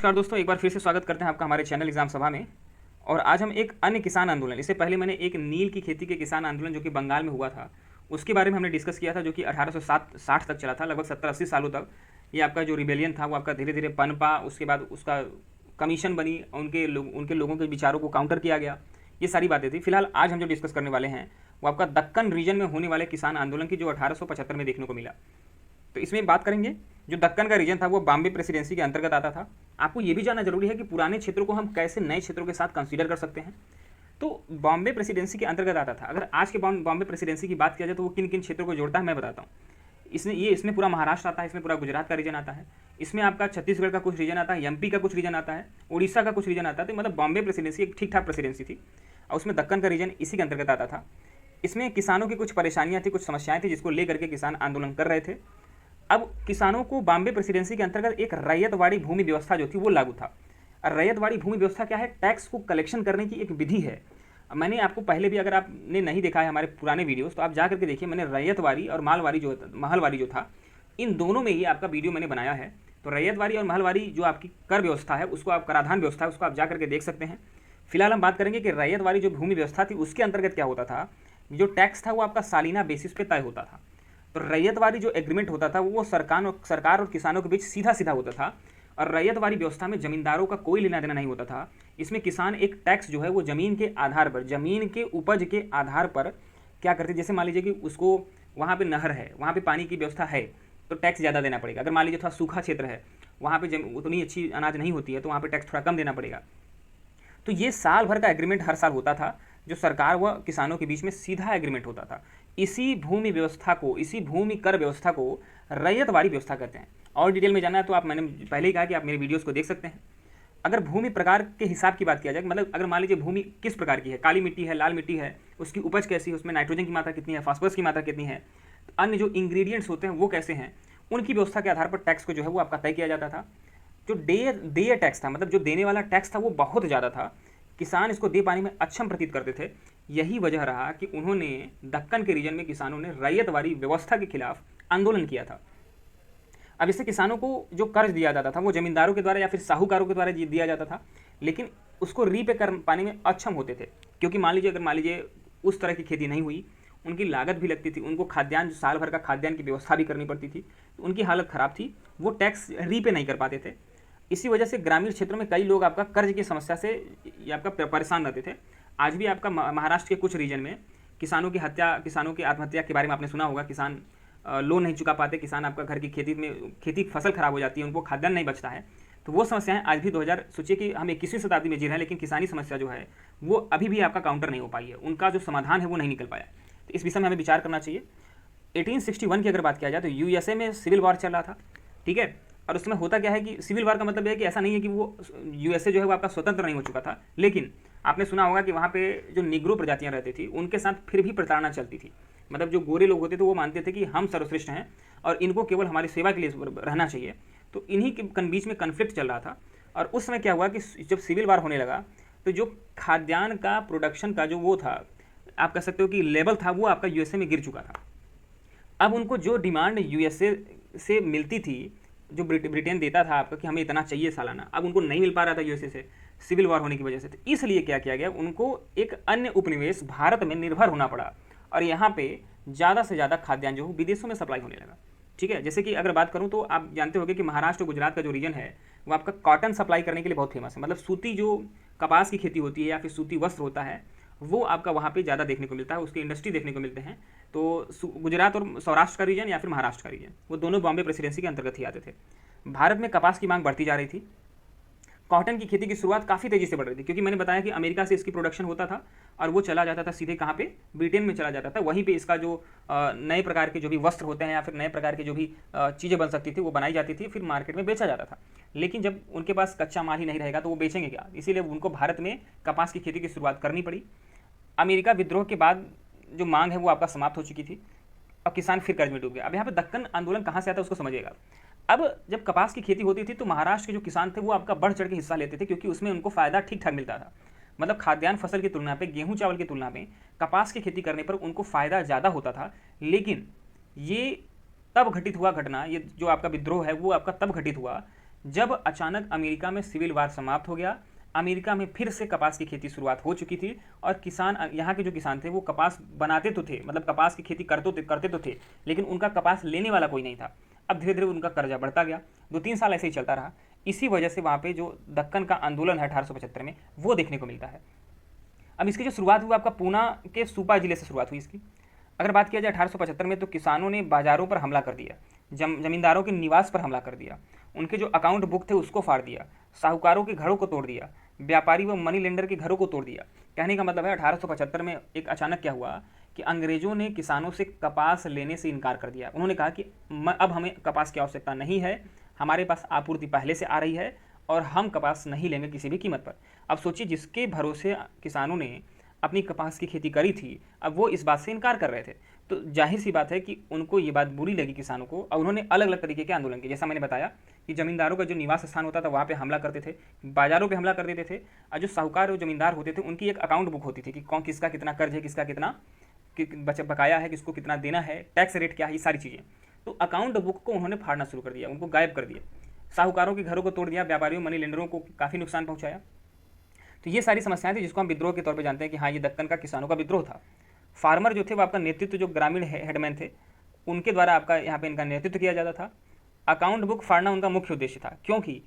नमस्कार दोस्तों, एक बार फिर से स्वागत करते हैं आपका हमारे चैनल एग्जाम सभा में। और आज हम एक अन्य किसान आंदोलन, इससे पहले मैंने एक नील की खेती के किसान आंदोलन जो कि बंगाल में हुआ था उसके बारे में हमने डिस्कस किया था, जो कि 1860 तक चला था, लगभग 70-80 सालों तक। ये आपका जो रिबेलियन था वो आपका धीरे धीरे पनपा, उसके बाद उसका कमीशन बनी, उनके लोगों के विचारों को काउंटर किया गया। ये सारी बातें थी। फिलहाल आज हम जो डिस्कस करने वाले हैं वो आपका दक्कन रीजन में होने वाले किसान आंदोलन की, जो 1875 में देखने को मिला। तो इसमें बात करेंगे, जो दक्कन का रीजन था वो बॉम्बे प्रेसिडेंसी के अंतर्गत आता था। आपको ये भी जानना जरूरी है कि पुराने क्षेत्रों को हम कैसे नए क्षेत्रों के साथ कंसीडर कर सकते हैं। तो बॉम्बे प्रेसिडेंसी के अंतर्गत आता था। अगर आज के बॉम्बे प्रेसिडेंसी की बात किया जाए तो वो किन किन क्षेत्रों को जोड़ता है मैं बताता हूँ। इसमें पूरा महाराष्ट्र आता है, इसमें पूरा गुजरात का रीजन आता है, इसमें आपका छत्तीसगढ़ का कुछ रीजन आता है, एमपी का कुछ रीजन आता है, उड़ीसा का कुछ रीजन आता है। तो मतलब बॉम्बे प्रेसिडेंसी एक ठीक ठाक प्रेसिडेंसी थी और उसमें दक्कन का रीजन इसी के अंतर्गत आता था। इसमें किसानों की कुछ परेशानियाँ थी, कुछ समस्याएं थी जिसको लेकर के किसान आंदोलन कर रहे थे। अब किसानों को बॉम्बे प्रेसिडेंसी के अंतर्गत एक रैयतवाड़ी भूमि व्यवस्था जो थी वो लागू था। और रैयतवाड़ी भूमि व्यवस्था क्या है? टैक्स को कलेक्शन करने की एक विधि है। मैंने आपको पहले भी, अगर आपने नहीं देखा है हमारे पुराने वीडियोस, तो आप जा करके देखिए। मैंने रैयतवाड़ी और महलवाड़ी जो था, इन दोनों में ही आपका वीडियो मैंने बनाया है। तो रैयतवाड़ी और महलवाड़ी जो आपकी कर व्यवस्था है, उसको आप कराधान व्यवस्था है, उसको आप जा करके देख सकते हैं। फिलहाल हम बात करेंगे कि रैयतवाड़ी जो भूमि व्यवस्था थी उसके अंतर्गत क्या होता था। जो टैक्स था वो आपका सालाना बेसिस पे तय होता था। तो रैयतवाड़ी जो एग्रीमेंट होता था वो सरकार और किसानों के बीच सीधा सीधा होता था। और रैयतवाड़ी व्यवस्था में जमींदारों का कोई लेना देना नहीं होता था। इसमें किसान एक टैक्स जो है वो जमीन के आधार पर, जमीन के उपज के आधार पर क्या करते, जैसे मान लीजिए कि उसको वहाँ पे नहर है, वहाँ पे पानी की व्यवस्था है, तो टैक्स ज़्यादा देना पड़ेगा। अगर मान लीजिए थोड़ा सूखा क्षेत्र है, वहाँ पे उतनी अच्छी अनाज नहीं होती है, तो वहाँ पे टैक्स थोड़ा कम देना पड़ेगा। तो ये साल भर का एग्रीमेंट हर साल होता था, जो सरकार व किसानों के बीच में सीधा एग्रीमेंट होता था। इसी भूमि व्यवस्था को, इसी भूमि कर व्यवस्था को रैयतवाड़ी व्यवस्था कहते हैं। और डिटेल में जानना है तो आप, मैंने पहले ही कहा कि आप मेरे वीडियोस को देख सकते हैं। अगर भूमि प्रकार के हिसाब की बात किया जाए, मतलब अगर मान लीजिए भूमि किस प्रकार की है, काली मिट्टी है, लाल मिट्टी है, उसकी उपज कैसी है, उसमें नाइट्रोजन की मात्रा कितनी है, फास्फोरस की मात्रा कितनी है, अन्य जो इंग्रेडिएंट्स होते हैं वो कैसे हैं, उनकी व्यवस्था के आधार पर टैक्स को जो है वो आपका तय किया जाता था। जो देय टैक्स था, मतलब जो देने वाला टैक्स था, वो बहुत ज़्यादा था। किसान इसको दे पाने में अक्षम प्रतीत करते थे। यही वजह रहा कि उन्होंने दक्कन के रीजन में किसानों ने रैयतवाड़ी व्यवस्था के खिलाफ आंदोलन किया था। अब इससे किसानों को जो कर्ज दिया जाता था वो जमींदारों के द्वारा या फिर साहूकारों के द्वारा दिया जाता था, लेकिन उसको रीपे कर पाने में अक्षम होते थे। क्योंकि अगर मान लीजिए उस तरह की खेती नहीं हुई, उनकी लागत भी लगती थी, उनको खाद्यान्न, साल भर का खाद्यान्न की व्यवस्था भी करनी पड़ती थी, तो उनकी हालत ख़राब थी, वो टैक्स रीपे नहीं कर पाते थे। इसी वजह से ग्रामीण क्षेत्रों में कई लोग आपका कर्ज की समस्या से या आपका परेशान रहते थे। आज भी आपका महाराष्ट्र के कुछ रीजन में किसानों की आत्महत्या के बारे में आपने सुना होगा। किसान लोन नहीं चुका पाते, किसान आपका घर की खेती फसल खराब हो जाती है, उनको खाद्यान्न नहीं बचता है। तो वो समस्याएं आज भी सोचिए कि हम 21वीं शताब्दी में जी रहे हैं, लेकिन किसानी समस्या जो है वो अभी भी आपका काउंटर नहीं हो पाई है, उनका जो समाधान है वो नहीं निकल पाया। तो इस विषय में हमें विचार करना चाहिए। 1861 की अगर बात किया जाए तो यूएसए में सिविल वॉर चल रहा था, ठीक है। और उसमें होता क्या है कि सिविल वार का मतलब है कि ऐसा नहीं है कि वो यूएसए जो है वो आपका स्वतंत्र नहीं हो चुका था, लेकिन आपने सुना होगा कि वहाँ पे जो निग्रो प्रजातियाँ रहती थी उनके साथ फिर भी प्रताड़ना चलती थी। मतलब जो गोरे लोग होते थे वो मानते थे कि हम सर्वश्रेष्ठ हैं और इनको केवल हमारी सेवा के लिए रहना चाहिए। तो इन्हीं के बीच में कन्फ्लिक्ट चल रहा था। और उस समय क्या हुआ कि जब सिविल वार होने लगा तो जो खाद्यान्न का प्रोडक्शन का जो वो था, आप कह सकते हो कि लेवल था, वो आपका यूएसए में गिर चुका था। अब उनको जो डिमांड यूएसए से मिलती थी, जो ब्रिटेन देता था आपका कि हमें इतना चाहिए सालाना, अब उनको नहीं मिल पा रहा था यूएसए से, सिविल वॉर होने की वजह से। तो इसलिए क्या किया गया, उनको एक अन्य उपनिवेश भारत में निर्भर होना पड़ा और यहाँ पे ज़्यादा से ज़्यादा खाद्यान्न जो विदेशों में सप्लाई होने लगा, ठीक है। जैसे कि अगर बात करूँ तो आप जानते होंगे कि महाराष्ट्र और गुजरात का जो रीजन है वो आपका कॉटन सप्लाई करने के लिए बहुत फेमस है। मतलब सूती जो कपास की खेती होती है या फिर सूती वस्त्र होता है वो आपका वहाँ पे ज़्यादा देखने को मिलता है, उसके इंडस्ट्री देखने को मिलते हैं। तो गुजरात और सौराष्ट्र का रीजन या फिर महाराष्ट्र का रीजन, वो दोनों बॉम्बे प्रेसिडेंसी के अंतर्गत ही आते थे। भारत में कपास की मांग बढ़ती जा रही थी। कॉटन की खेती की शुरुआत काफ़ी तेज़ी से बढ़ रही थी, क्योंकि मैंने बताया कि अमेरिका से इसकी प्रोडक्शन होता था और वो चला जाता था सीधे कहाँ पे, ब्रिटेन में चला जाता था। वहीं पे इसका जो नए प्रकार के जो भी वस्त्र होते हैं या फिर नए प्रकार की जो भी चीज़ें बन सकती थी वो बनाई जाती थी, फिर मार्केट में बेचा जाता था। लेकिन जब उनके पास कच्चा माल ही नहीं रहेगा तो वो बेचेंगे क्या, इसीलिए उनको भारत में कपास की खेती की शुरुआत करनी पड़ी। अमेरिका विद्रोह के बाद जो मांग है वो आपका समाप्त हो चुकी थी और किसान फिर कर्ज में डूब गया। अब यहाँ पे दक्कन आंदोलन कहाँ से आता है उसको समझिएगा। अब जब कपास की खेती होती थी तो महाराष्ट्र के जो किसान थे वो आपका बढ़ चढ़ के हिस्सा लेते थे, क्योंकि उसमें उनको फ़ायदा ठीक ठाक मिलता था। मतलब खाद्यान्न फसल की तुलना पे, गेहूं चावल की तुलना में कपास की खेती करने पर उनको फ़ायदा ज़्यादा होता था। लेकिन ये तब घटित हुआ घटना, ये जो आपका विद्रोह है वो आपका तब घटित हुआ जब अचानक अमेरिका में सिविल वार समाप्त हो गया, अमेरिका में फिर से कपास की खेती शुरुआत हो चुकी थी और किसान, यहाँ के जो किसान थे वो कपास बनाते तो थे, मतलब कपास की खेती करते तो थे, लेकिन उनका कपास लेने वाला कोई नहीं था। अब धीरे धीरे उनका कर्जा बढ़ता गया, 2-3 साल ऐसे ही चलता रहा। इसी वजह से वहाँ पे जो दक्कन का आंदोलन है 1875 में, वो देखने को मिलता है। अब इसकी जो शुरुआत हुई आपका पूना के सुपा जिले से शुरुआत हुई इसकी। अगर बात किया जाए 1875 में, तो किसानों ने बाजारों पर हमला कर दिया, जमींदारों के निवास पर हमला कर दिया, उनके जो अकाउंट बुक थे उसको फाड़ दिया, साहूकारों के घरों को तोड़ दिया, व्यापारी व मनी लेंडर के घरों को तोड़ दिया। कहने का मतलब है 1875 में एक अचानक क्या हुआ कि अंग्रेजों ने किसानों से कपास लेने से इनकार कर दिया। उन्होंने कहा कि अब हमें कपास की आवश्यकता नहीं है, हमारे पास आपूर्ति पहले से आ रही है और हम कपास नहीं लेंगे किसी भी कीमत पर। अब सोचिए, जिसके भरोसे किसानों ने अपनी कपास की खेती करी थी, अब वो इस बात से इनकार कर रहे थे, तो जाहिर सी बात है कि उनको ये बात बुरी लगी किसानों को, और उन्होंने अलग अलग तरीके के आंदोलन किए। जैसा मैंने बताया कि जमींदारों का जो निवास स्थान होता था वहाँ पे हमला करते थे, बाजारों पे हमला कर देते थे, और जो साहूकार और जमींदार होते थे उनकी एक अकाउंट बुक होती थी कि कौन किसका कितना कर्ज है, किसका कितना बकाया है, किसको कितना देना है, टैक्स रेट क्या है, ये सारी चीज़ें। तो अकाउंट बुक को उन्होंने फाड़ना शुरू कर दिया, उनको गायब कर दिया, साहूकारों के घरों को तोड़ दिया, व्यापारियों मनी लेंडरों को काफ़ी नुकसान पहुँचाया। तो ये सारी समस्याएं थी जिसको हम विद्रोह के तौर पे जानते हैं कि हाँ, ये दक्कन का किसानों का विद्रोह था। फार्मर जो थे वो आपका नेतृत्व, जो ग्रामीण हेडमैन थे उनके द्वारा आपका यहाँ पे इनका नेतृत्व किया जाता था। अकाउंट बुक फाड़ना उनका मुख्य उद्देश्य था, क्योंकि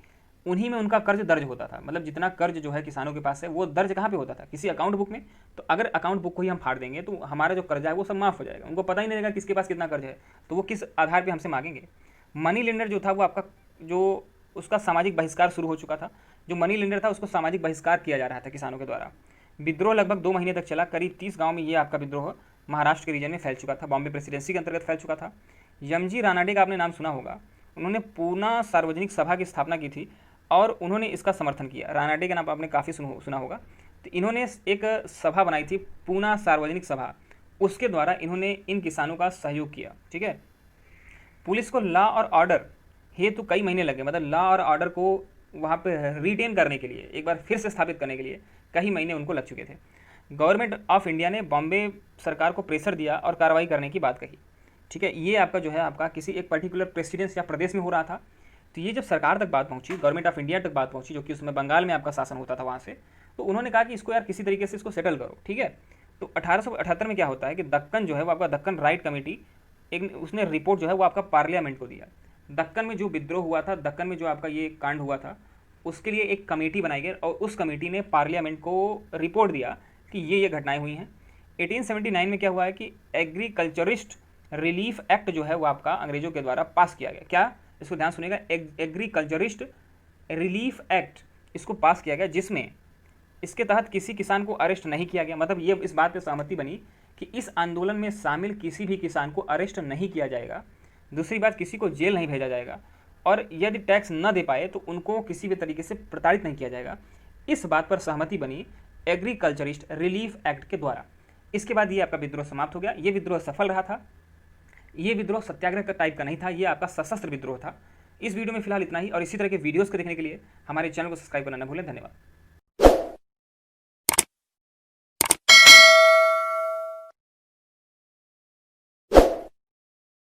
उन्हीं में उनका कर्ज दर्ज होता था। मतलब जितना कर्ज जो है किसानों के पास है वो दर्ज कहाँ पे होता था, किसी अकाउंट बुक में। तो अगर अकाउंट बुक को ही हम फाड़ देंगे तो हमारा जो कर्जा है वो सब माफ़ हो जाएगा, उनको पता ही नहीं रहेगा किसके पास कितना कर्ज है, तो वो किस आधार पर हमसे मांगेंगे। मनी लेंडर जो था वो आपका जो उसका सामाजिक बहिष्कार शुरू हो चुका था, जो मनी लेंडर था उसको सामाजिक बहिष्कार किया जा रहा था किसानों के द्वारा। विद्रोह लगभग 2 महीने तक चला, करीब 30 गांव में ये आपका विद्रोह महाराष्ट्र के रीजन में फैल चुका था, बॉम्बे प्रेसिडेंसी के अंतर्गत फैल चुका था। यमजी रानाडे का आपने नाम सुना होगा, उन्होंने पूना सार्वजनिक सभा की स्थापना की थी और उन्होंने इसका समर्थन किया। रानाडे का नाम आपने काफ़ी सुना होगा। तो इन्होंने एक सभा बनाई थी, पूना सार्वजनिक सभा, उसके द्वारा इन्होंने इन किसानों का सहयोग किया। ठीक है, पुलिस को लॉ और ऑर्डर हेतु कई महीने लगे, मतलब लॉ और ऑर्डर को वहाँ पे रिटेन करने के लिए, एक बार फिर से स्थापित करने के लिए कई महीने उनको लग चुके थे। गवर्नमेंट ऑफ इंडिया ने बॉम्बे सरकार को प्रेशर दिया और कार्रवाई करने की बात कही। ठीक है, ये आपका जो है आपका किसी एक पर्टिकुलर प्रेसिडेंस या प्रदेश में हो रहा था। तो ये जब सरकार तक बात पहुँची, गवर्नमेंट ऑफ इंडिया तक बात पहुँची, जो कि उसमें बंगाल में आपका शासन होता था वहाँ से, तो उन्होंने कहा कि इसको यार किसी तरीके से इसको सेटल करो। ठीक है, तो 1878 में क्या होता है कि दक्कन जो है वो आपका दक्कन राइट कमेटी, एक उसने रिपोर्ट जो है वो आपका पार्लियामेंट को दिया। दक्कन में जो विद्रोह हुआ था, दक्कन में जो आपका ये कांड हुआ था, उसके लिए एक कमेटी बनाई गई और उस कमेटी ने पार्लियामेंट को रिपोर्ट दिया कि ये घटनाएं हुई हैं। 1879 में क्या हुआ है कि एग्रीकल्चरिस्ट रिलीफ एक्ट जो है वो आपका अंग्रेजों के द्वारा पास किया गया। क्या, इसको ध्यान सुनिएगा, एग्रीकल्चरिस्ट रिलीफ एक्ट, इसको पास किया गया, जिसमें इसके तहत किसी किसान को अरेस्ट नहीं किया गया। मतलब ये इस बात पर सहमति बनी कि इस आंदोलन में शामिल किसी भी किसान को अरेस्ट नहीं किया जाएगा। दूसरी बात, किसी को जेल नहीं भेजा जाएगा, और यदि टैक्स न दे पाए तो उनको किसी भी तरीके से प्रताड़ित नहीं किया जाएगा। इस बात पर सहमति बनी एग्रीकल्चरिस्ट रिलीफ एक्ट के द्वारा। इसके बाद ये आपका विद्रोह समाप्त हो गया। ये विद्रोह सफल रहा था, ये विद्रोह सत्याग्रह का टाइप का नहीं था, ये आपका सशस्त्र विद्रोह था। इस वीडियो में फिलहाल इतना ही, और इसी तरह के वीडियोज़ को देखने के लिए हमारे चैनल को सब्सक्राइब करना न भूलें। धन्यवाद।